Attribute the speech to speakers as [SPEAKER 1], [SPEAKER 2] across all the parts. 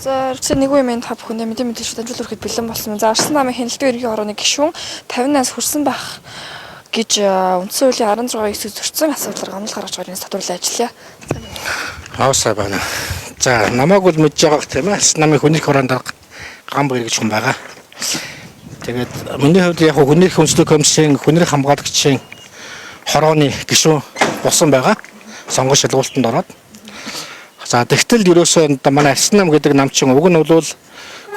[SPEAKER 1] За нэг үе минь та бүхэндээ мэдээж дамжуул өрөхөд бэлэн болсон. За Арслан намын хяналтын ерөнхий хорооны гишүүн 50-аас хүрсэн байх гэж үндсэн хуулийн 16-ийг зөрчсөн асуудлаар гомдол гаргаж байгааг татварлан ажиллая.
[SPEAKER 2] Хаусаа байна. За намайг бол мэдж байгаах тийм ээ. Арслан намын хүний хороонд Гамбар гэж хүн байгаа. Тэгээд миний хувьд яг хүний хүнслэг комиссын хүний хамгаалагчийн хорооны гишүүн болсон байгаа. Сонгон шалгуултанд ороод. За тэгтэл ерөөсөө манай Арслан нам гэдэг намчин уг нь бол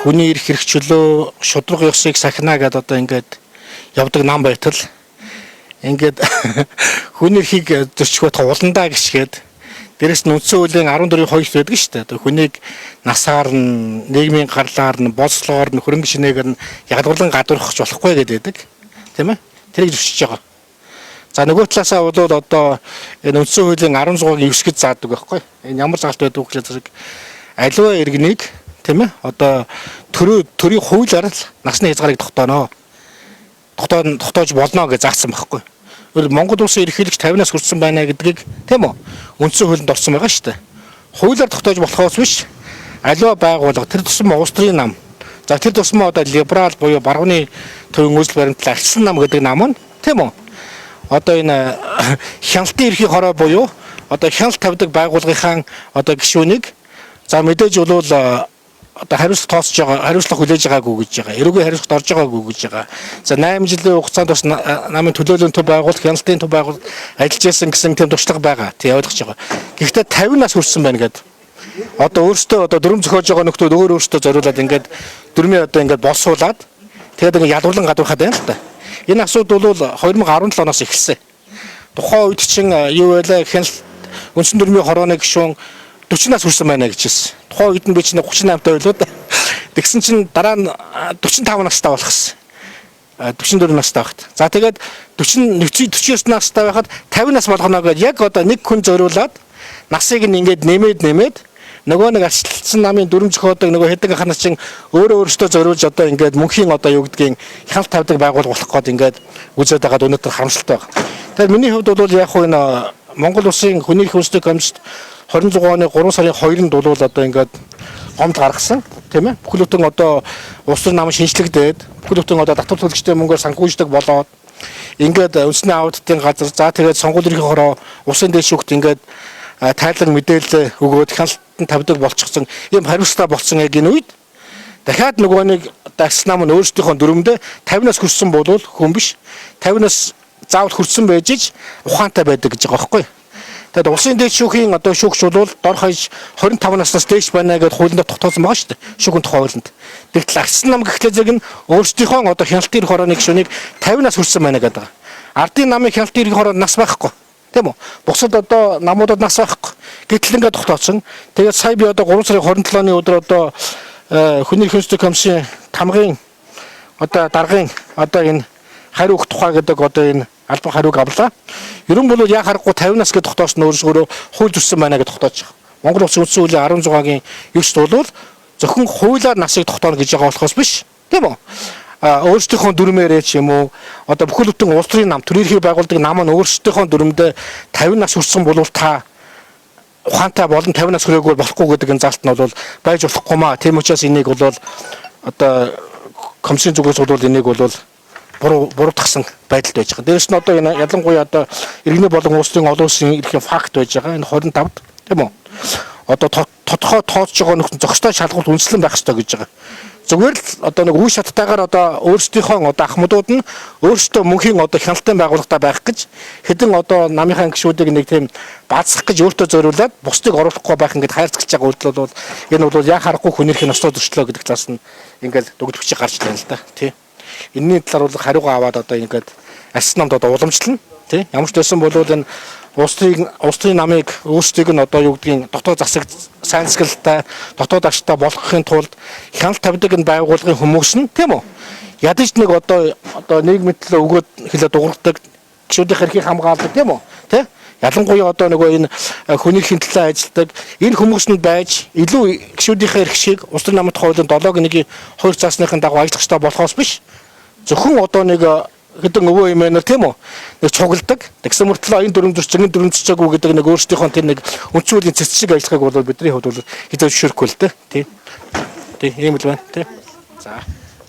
[SPEAKER 2] хүний эрх хэрэгчлөө шудраг ёсыг сахина гэдэг одоо ингээд явдаг нам байтал ингээд хүний эрхийг зөрчгөө уландаа гიშгээд дээрэс нь үндсэн хуулийн 14-ийн 2 байдаг шүү дээ. Одоо хүнийг насаар нь нийгмийн гарлаар нь бослогоор нь хөрөнгө шинээр нь ядгуурлан гадуурхаж болохгүй гэдэг тийм ээ. Тэрийг зөрчиж байгаа. За нөгөө талаасаа бол одоо энэ үндсэн хуулийн 16-гийн 9 гэж заадаг байхгүй. Энэ ямар заалт байдаг вэ гэхээр аливаа иргэнийг тийм ээ одоо төрийн хуулиар л насны хязгаарыг тогтоож болно гэж заасан байхгүй. Өөрөөр Монгол улсын ерөнхийлөгч 50-аас хүрсэн байна гэдгийг тийм үү үндсэн хуулинд орсон байгаа шүү дээ. Хуулиар тогтоож болохоос биш аливаа байгууллага тэр тусмаа улс төрийн нам. За тэр тусмаа одоо либерал буюу барууны төвийн үйлдэл баримтлал Арслан нам гэдэг нам нь тийм үү одоо энэ хяналтын ерхий хороо буюу одоо хяналт тавьдаг байгууллагынхаа одоо гишүүнийг за мэдээж бол одоо хариуцлага тооцож байгаа, хариуцлага хүлээж байгаагүй гэж байгаа. Эрүүгийн хариуцлагад орж байгаагүй гэж байгаа. За 8 жилийн хугацаанд бас намын төлөөллийн төв байгууллага, хяналтын төв байгууллага ажиллаж байсан гэсэн тийм туршлага байгаа. Тий ойлгож байгаа. Гэхдээ 50-аас хүрсэн байна гэдэг. Одоо өөрөөсөө одоо дүрм зохиож байгаа нөхдүүд өөрөөсөө зориулаад ингээд дүрмийн одоо ингээд болсуулаад тэгээд ингээд ядуурлан гадуурхаад байна л та. Энэ асуудал бол 2017 оноос эхэлсэн. Тухайн үед чинь юу байлаа хяналт үндсэн дүрмийн хорооны гишүүн 40-аас хүрсэн байна гэж хэлсэн. Тухайн үед нь би чинь 38 таа байлоо да. Тэгсэн чинь дараа нь 45 настай болгосон. 44 настай багт. За тэгээд 49 настай байхад 50 нас болгоно гэж яг одоо нэг хүн зориулаад насыг ингээд нэмээд нөгөө нэг арчилсан намын дүрм зохиодог нөгөө хэдэг анханаас чинь өөрөөсөө зориулж одоо ингээд мөнхийн одоо юу гэдгийг хяналт тавьдаг байгуулга болох гээд ингээд үзээд байгаад өнөөдөр харамсалтай байна. Тэгэхээр миний хувьд бол яг хөө энэ Монгол улсын хүний хүнслэг комиссд 26 оны 3 сарын 2-нд бол одоо ингээд гомд гаргасан тийм ээ. Бүхэл бүтэн одоо улс төрийн нам шинжлэгдээд бүхэл бүтэн одоо татвар төлөгчтэй мөнгөөр санхүүждэг болоод ингээд үндэсний аудитын газар за тэгээд сонгуулийн ерөнхий хороо улсын дэд шүүгт ингээд тайлбар мэдээлэл өгөөд хяналтанд тавьдаг болчихсон ийм хариуцлага болсон яг энэ үед дахиад нөгөө нэг Арслан нам нь өөрсдийнхөө дүрмдээ 50-аас хүрсэн бол хүн биш 50-аас заавал хүрсэн байж ич ухаантай байдаг гэж байгаа байхгүй. Тэгээд улсын дэд шүүхийн одоо шүүгч бол дор хаяж 25 наснаас дээш байна гэдээ хуулинд тогтоосон байгаа шүү дээ. Шүүхийн тухай хуулинд. Тэгтэл Арслан нам гэх зэрэг нь өөрсдийнхөө одоо хяналтын ерөнхий хорооны гишүүнийг 50-аас хүрсэн байна гэдэг. Ардын намын хяналтын ерөнхий хороо нас байхгүй. Тийм үү? Бусад одоо намуудад нас байхгүй. Гэтэл ингээд тогтоосон. Тэгээд сая би одоо 3 сарын 27-ны өдөр одоо хүний хүнслэг комиссийн тамгын одоо даргын одоо энэ хариу өгөх тухай гэдэг одоо энэ албан хариуг авлаа. Ер нь бол яг харахгүй 50 нас гэж тогтоосон өөрсгөө хууль зөрсөн байна гэж тогтоож байгаа. Монгол Улсын үндсэн хуулийн 16-гийн 9-т бол зөвхөн хуулиар насыг тогтооно гэж байгаа болохоос биш. Тийм үү? Өөрсдийнхөө дүрмээрээ ч юм уу одоо бүхэл бүтэн улс төрийн нам төрийн эрхийг байгуулдаг нам нь өөрсдийнхөө дүрмдээ 50 нас хүрсэн бол та ухаантай болон 50 нас хүрээгүй болохгүй гэдэг энэ заалт нь бол байж болохгүй маа. Тийм учраас энийг бол одоо комиссийн зүгээс бол энийг бол буруутгасан байдалд байж байгаа. Дээрээс нь одоо энэ ялангуяа одоо иргэний болон улсын олон улсын эрхийн факт байж байгаа. Энэ 25-д тийм үү? Одоо тодорхой тооцож байгаа нөхцөл зохистой шалгуулт үндэслэн байх ёстой гэж байгаа. Зүгээр л одоо нэг үе шаттайгаар одоо өөрсдийнхөө одоо ахмадууд нь өөрсдөө мөнхийн одоо хяналтын байгууллагатай байх гэж хэдэн одоо намынхаа гишүүдийг нэг тийм баазах гэж өөртөө зориулаад бусдыг оруулахгүй байх ингээд хайрцагч байгаа үйлдэл бол энэ бол яг харахгүй хүний эрхийн ноцтой зөрчлөө гэдэг талаас нь ингээд дүгд хүчийг гарч байна л да тий. Энэний талаар бол хариугаа аваад одоо ингээд Арслан намд одоо уламжлална тий. Ямар ч байсан бол энэ улс төрийн намыг өөрсдийг нь одоо юу гэдгийг дотоод засаг сайн засаглалтай дотоод ашигтай болгохын тулд хяналт тавьдаг энэ байгууллагын хүмүүс нь тийм үү ядаж нэг одоо нийгмийн төлөө өгөөд хэлээд дуургадаг гишүүдийн эрхийг хамгаалдаг тийм үү тий ялангуяа одоо нөгөө энэ хүний эрхийн төлөө ажилладаг энэ хүмүүсэнд байж илүү гишүүдийн эрх шиг улс төрийн намын хуулийн 7-гийн 1-ийн 2 заасныхын дагуу ажиллах ёстой болохоос биш зөвхөн одоо нэг хэдэн өвөө эмээнэр тийм үү нэг цугладаг. Тэгсэн мөртлөө энэ дүрм зурч энэ дүрм зурчаагүй гэдэг нэг өөрсдийнхөө тэр нэг үндсүүлийн цэц шиг ажиллагааг бол бидний хувьд бол хязгаар зөвшөөрөхгүй л дээ. Тийм ийм л байна тийм. За.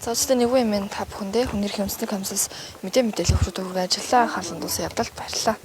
[SPEAKER 1] За өчигдөр нэг юм та бүхэндээ хүнэрхийн үндэсний комиссаас мэдээлэл өгөхөд ажиллаа хаалганд ус явдал баярлалаа.